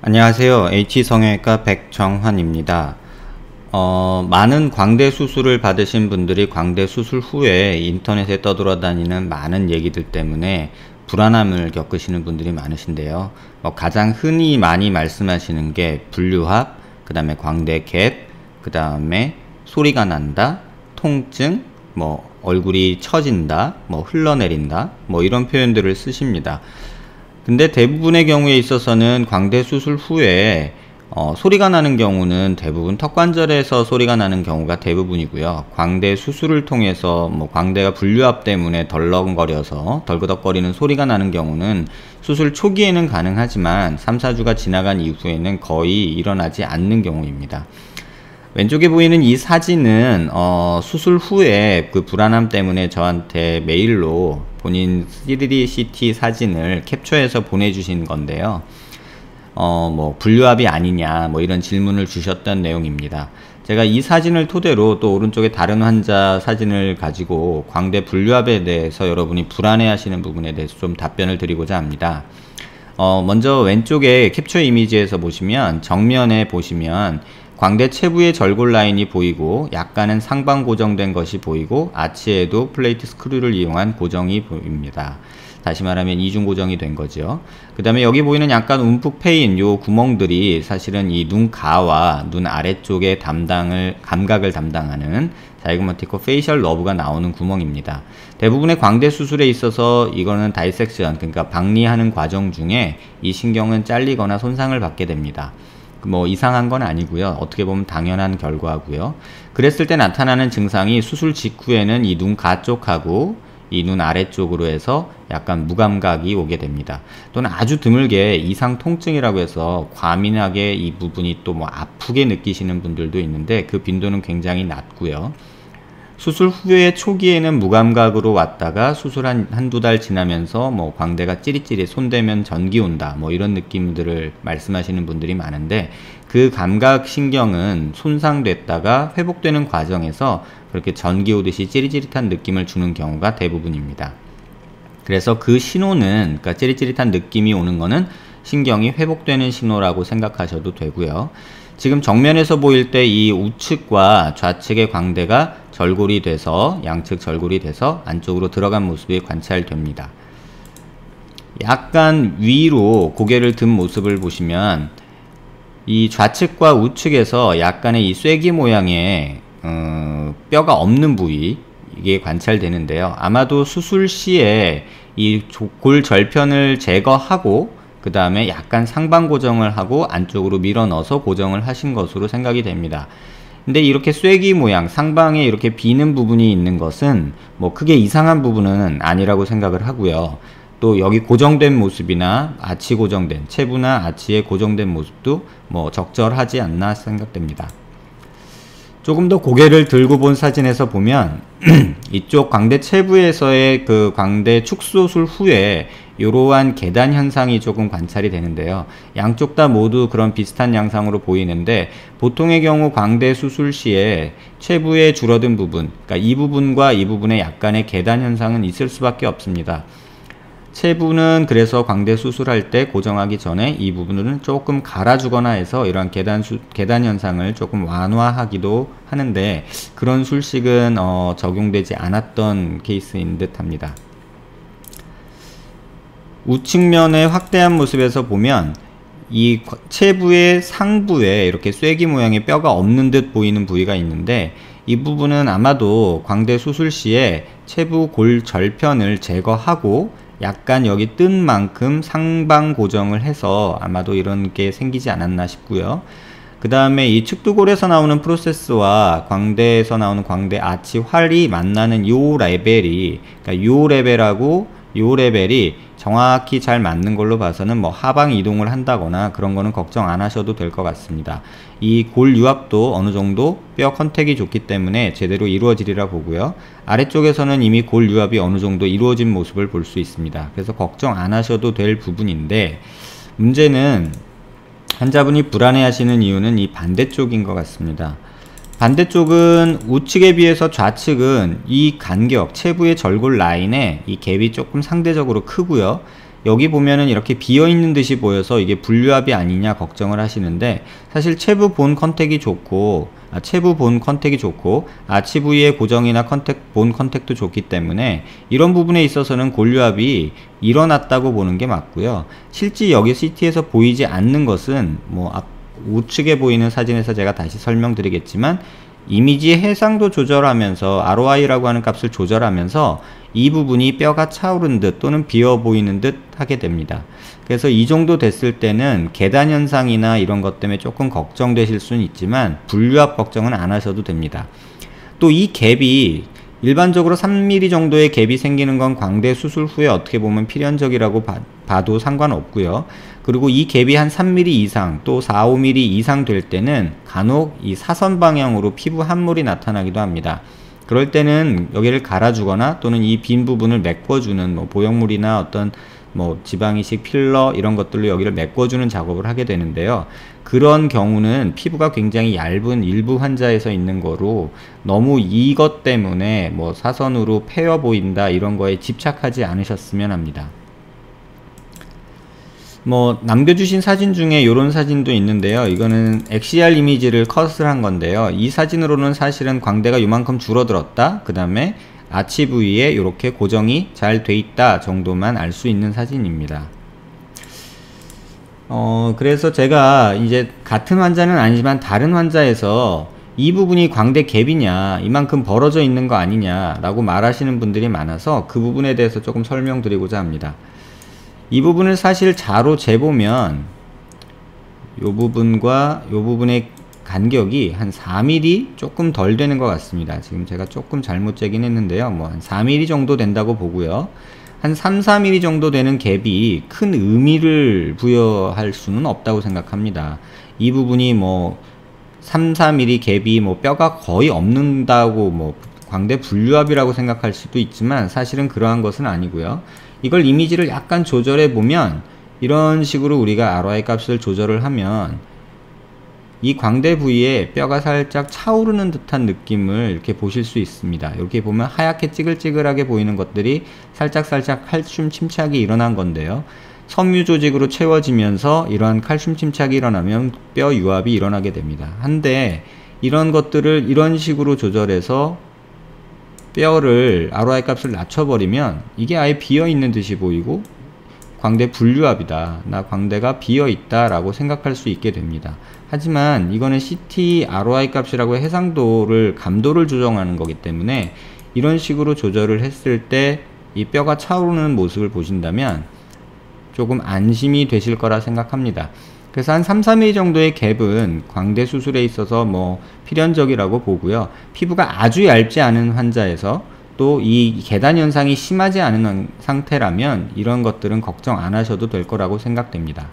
안녕하세요. H성형외과 백정환입니다. 많은 광대 수술을 받으신 분들이 광대 수술 후에 인터넷에 떠돌아다니는 많은 얘기들 때문에 불안함을 겪으시는 분들이 많으신데요. 가장 흔히 많이 말씀하시는 게 분류합, 그 다음에 광대 갭, 그 다음에 소리가 난다, 통증, 얼굴이 처진다, 흘러내린다, 이런 표현들을 쓰십니다. 근데 대부분의 경우에 있어서는 광대 수술 후에 소리가 나는 경우는 대부분 턱관절에서 소리가 나는 경우가 대부분이고요. 광대 수술을 통해서 광대가 분류압 때문에 덜렁거려서 덜그덕거리는 소리가 나는 경우는 수술 초기에는 가능하지만 3, 4주가 지나간 이후에는 거의 일어나지 않는 경우입니다. 왼쪽에 보이는 이 사진은 수술 후에 그 불안함 때문에 저한테 메일로 본인 3D CT 사진을 캡처해서 보내주신 건데요. 분류압이 아니냐 이런 질문을 주셨던 내용입니다. 제가 이 사진을 토대로 또 오른쪽에 다른 환자 사진을 가지고 광대 분류압에 대해서 여러분이 불안해 하시는 부분에 대해서 좀 답변을 드리고자 합니다. 먼저 왼쪽에 캡처 이미지에서 보시면 정면에 보시면 광대 체부의 절골 라인이 보이고 약간은 상방 고정된 것이 보이고 아치에도 플레이트 스크류를 이용한 고정이 보입니다. 다시 말하면 이중 고정이 된 거죠. 그 다음에 여기 보이는 약간 움푹 패인 요 구멍들이 사실은 이 눈가와 눈 아래쪽의 감각을 담당하는 자이고마티코 페이셜 너브가 나오는 구멍입니다. 대부분의 광대 수술에 있어서 이거는 다이섹션, 그러니까 박리하는 과정 중에 이 신경은 잘리거나 손상을 받게 됩니다. 이상한 건 아니고요. 어떻게 보면 당연한 결과고요. 그랬을 때 나타나는 증상이 수술 직후에는 이 눈가 쪽하고 이 눈 아래쪽으로 해서 약간 무감각이 오게 됩니다. 또는 아주 드물게 이상 통증이라고 해서 과민하게 이 부분이 또 아프게 느끼시는 분들도 있는데 그 빈도는 굉장히 낮고요. 수술 후에 초기에는 무감각으로 왔다가 수술 한두 달 지나면서 광대가 찌릿찌릿 손대면 전기 온다 이런 느낌들을 말씀하시는 분들이 많은데 그 감각 신경은 손상됐다가 회복되는 과정에서 그렇게 전기 오듯이 찌릿찌릿한 느낌을 주는 경우가 대부분입니다. 그래서 그 신호는, 그러니까 찌릿찌릿한 느낌이 오는 거는 신경이 회복되는 신호라고 생각하셔도 되고요. 지금 정면에서 보일 때 이 우측과 좌측의 광대가 절골이 돼서 양측 절골이 돼서 안쪽으로 들어간 모습이 관찰됩니다. 약간 위로 고개를 든 모습을 보시면 이 좌측과 우측에서 약간의 이 쐐기 모양의 뼈가 없는 부위 이게 관찰되는데요. 아마도 수술 시에 이 골 절편을 제거하고 그 다음에 약간 상방 고정을 하고 안쪽으로 밀어 넣어서 고정을 하신 것으로 생각이 됩니다. 근데 이렇게 쐐기 모양, 상방에 이렇게 비는 부분이 있는 것은 크게 이상한 부분은 아니라고 생각을 하고요. 또 여기 고정된 모습이나 아치 고정된, 체부나 아치에 고정된 모습도 적절하지 않나 생각됩니다. 조금 더 고개를 들고 본 사진에서 보면 이쪽 광대 체부에서의 그 광대 축소술 후에 이러한 계단 현상이 조금 관찰이 되는데요. 양쪽 다 모두 그런 비슷한 양상으로 보이는데 보통의 경우 광대 수술 시에 체부에 줄어든 부분, 그러니까 이 부분과 이 부분에 약간의 계단 현상은 있을 수밖에 없습니다. 체부는 그래서 광대 수술할 때 고정하기 전에 이 부분은 조금 갈아주거나 해서 이러한 계단 현상을 조금 완화하기도 하는데 그런 술식은 적용되지 않았던 케이스인 듯 합니다. 우측면의 확대한 모습에서 보면 이 체부의 상부에 이렇게 쐐기 모양의 뼈가 없는 듯 보이는 부위가 있는데 이 부분은 아마도 광대 수술 시에 체부 골 절편을 제거하고 약간 여기 뜬 만큼 상방 고정을 해서 아마도 이런 게 생기지 않았나 싶고요. 그 다음에 이 측두골에서 나오는 프로세스와 광대에서 나오는 광대 아치 활이 만나는 요 레벨이, 그러니까 요 레벨하고 요 레벨이 정확히 잘 맞는 걸로 봐서는 하방 이동을 한다거나 그런 거는 걱정 안 하셔도 될 것 같습니다. 이 골 유압도 어느 정도 뼈 컨택이 좋기 때문에 제대로 이루어지리라 보고요. 아래쪽에서는 이미 골 유압이 어느 정도 이루어진 모습을 볼 수 있습니다. 그래서 걱정 안 하셔도 될 부분인데 문제는 환자분이 불안해하시는 이유는 이 반대쪽인 것 같습니다. 반대쪽은 우측에 비해서 좌측은 이 간격, 체부의 절골 라인에 이 갭이 조금 상대적으로 크고요. 여기 보면은 이렇게 비어있는 듯이 보여서 이게 분류압이 아니냐 걱정을 하시는데, 사실 체부 본 컨택이 좋고 아치 부위의 고정이나 본 컨택도 좋기 때문에 이런 부분에 있어서는 골류압이 일어났다고 보는 게 맞고요. 실제 여기 CT에서 보이지 않는 것은 우측에 보이는 사진에서 제가 다시 설명드리겠지만, 이미지 해상도 조절하면서 ROI라고 하는 값을 조절하면서 이 부분이 뼈가 차오른 듯 또는 비어 보이는 듯 하게 됩니다. 그래서 이 정도 됐을 때는 계단 현상이나 이런 것 때문에 조금 걱정되실 수는 있지만 분류압 걱정은 안 하셔도 됩니다. 또 이 갭이 일반적으로 3mm 정도의 갭이 생기는 건 광대 수술 후에 어떻게 보면 필연적이라고 봐도 상관없고요. 그리고 이 갭이 한 3mm 이상 또 4, 5mm 이상 될 때는 간혹 이 사선 방향으로 피부 함몰이 나타나기도 합니다. 그럴 때는 여기를 갈아주거나 또는 이 빈 부분을 메꿔주는 보형물이나 어떤 지방이식 필러 이런 것들로 여기를 메꿔주는 작업을 하게 되는데요. 그런 경우는 피부가 굉장히 얇은 일부 환자에서 있는 거로 너무 이것 때문에 사선으로 패여 보인다 이런 거에 집착하지 않으셨으면 합니다. 남겨주신 사진 중에 이런 사진도 있는데요. 이거는 XCR 이미지를 컷을 한 건데요. 이 사진으로는 사실은 광대가 이만큼 줄어들었다, 그 다음에 아치 부위에 이렇게 고정이 잘 돼 있다 정도만 알 수 있는 사진입니다. 그래서 제가 이제 같은 환자는 아니지만 다른 환자에서 이 부분이 광대 갭이냐, 이만큼 벌어져 있는 거 아니냐 라고 말하시는 분들이 많아서 그 부분에 대해서 조금 설명드리고자 합니다. 이 부분을 사실 자로 재보면 이 부분과 이 부분의 간격이 한 4mm 조금 덜 되는 것 같습니다. 지금 제가 조금 잘못 재긴 했는데요. 한 4mm 정도 된다고 보고요. 한 3, 4mm 정도 되는 갭이 큰 의미를 부여할 수는 없다고 생각합니다. 이 부분이 3, 4mm 갭이 뼈가 거의 없는다고 광대 분류압이라고 생각할 수도 있지만 사실은 그러한 것은 아니고요. 이걸 이미지를 약간 조절해 보면 이런 식으로 우리가 ROI 값을 조절을 하면 이 광대 부위에 뼈가 살짝 차오르는 듯한 느낌을 이렇게 보실 수 있습니다. 이렇게 보면 하얗게 찌글찌글하게 보이는 것들이 살짝 칼슘 침착이 일어난 건데요. 섬유 조직으로 채워지면서 이러한 칼슘 침착이 일어나면 뼈 유압이 일어나게 됩니다. 한데 이런 것들을 이런 식으로 조절해서 뼈를 ROI 값을 낮춰버리면 이게 아예 비어있는 듯이 보이고 광대 분류압이다, 나 광대가 비어있다 라고 생각할 수 있게 됩니다. 하지만 이거는 CT ROI 값이라고 해상도를 감도를 조정하는 거기 때문에 이런 식으로 조절을 했을 때 이 뼈가 차오르는 모습을 보신다면 조금 안심이 되실 거라 생각합니다. 그래서 한 3, 4mm 정도의 갭은 광대 수술에 있어서 필연적이라고 보고요. 피부가 아주 얇지 않은 환자에서 또 이 계단 현상이 심하지 않은 상태라면 이런 것들은 걱정 안 하셔도 될 거라고 생각됩니다.